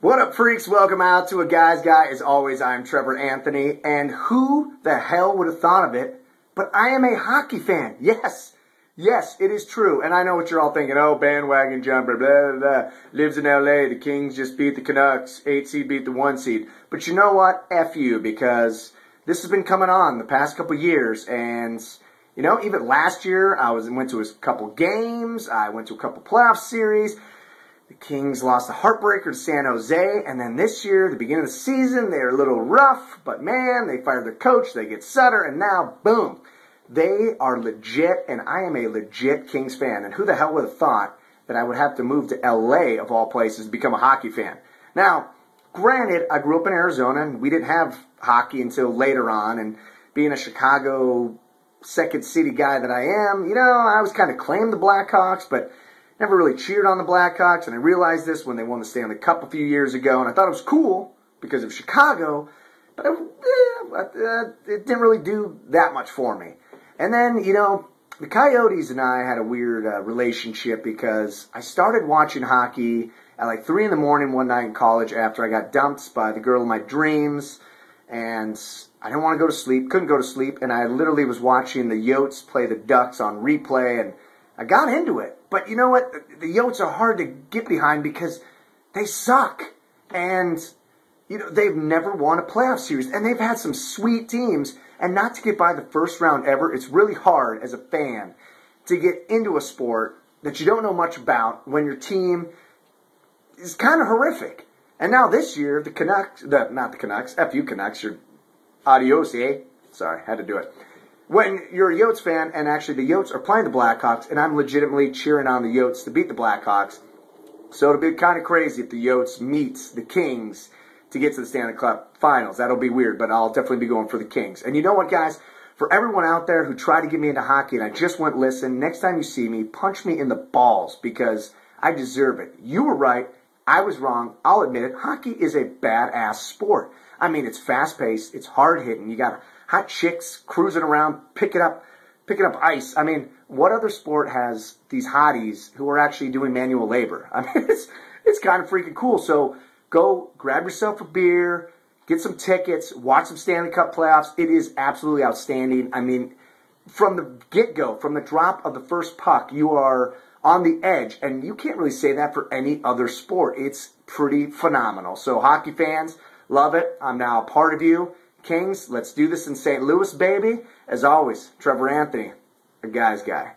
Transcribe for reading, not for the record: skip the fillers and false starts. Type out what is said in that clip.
What up, freaks? Welcome out to A Guy's Guy. As always, I'm Trevor Anthony, and who the hell would have thought of it, but I am a hockey fan. Yes, it is true, and I know what you're all thinking. Oh, bandwagon jumper, blah, blah, blah. Lives in L.A., the Kings just beat the Canucks, 8 seed beat the 1 seed. But you know what? F you, because this has been coming on the past couple years, and you know, even last year, I went to a couple games, I went to a couple playoff series. The Kings lost a heartbreaker to San Jose, and then this year, the beginning of the season, they're a little rough, but man, they fired their coach, they get Sutter, and now, boom, they are legit, and I am a legit Kings fan. And who the hell would have thought that I would have to move to LA, of all places, to become a hockey fan? Now, granted, I grew up in Arizona, and we didn't have hockey until later on, and being a Chicago second city guy that I am, you know, I always kind of claimed the Blackhawks, but never really cheered on the Blackhawks, and I realized this when they won the Stanley Cup a few years ago, and I thought it was cool because of Chicago, but it didn't really do that much for me. And then, you know, the Coyotes and I had a weird relationship because I started watching hockey at like 3 in the morning one night in college after I got dumped by the girl of my dreams, and I didn't want to go to sleep, couldn't go to sleep, and I literally was watching the Yotes play the Ducks on replay, and I got into it. But you know what? The Yotes are hard to get behind because they suck. And, you know, they've never won a playoff series. And they've had some sweet teams. And not to get by the first round ever, it's really hard as a fan to get into a sport that you don't know much about when your team is kind of horrific. And now this year, the Canucks, not the Canucks, F you Canucks, you're adios, eh? Sorry, had to do it. When you're a Yotes fan, and actually the Yotes are playing the Blackhawks, and I'm legitimately cheering on the Yotes to beat the Blackhawks, so it'll be kind of crazy if the Yotes meets the Kings to get to the Stanley Cup Finals. That'll be weird, but I'll definitely be going for the Kings. And you know what, guys? For everyone out there who tried to get me into hockey and I just went listen, next time you see me, punch me in the balls because I deserve it. You were right. I was wrong. I'll admit it. Hockey is a badass sport. I mean, it's fast-paced. It's hard-hitting. You got hot chicks cruising around, picking up ice. I mean, what other sport has these hotties who are actually doing manual labor? I mean, it's kind of freaking cool. So go grab yourself a beer, get some tickets, watch some Stanley Cup playoffs. It is absolutely outstanding. I mean, from the get-go, from the drop of the first puck, you are on the edge, and you can't really say that for any other sport. It's pretty phenomenal. So hockey fans, love it. I'm now a part of you. Kings, let's do this in St. Louis, baby. As always, Trevor Anthony, A Guy's Guy.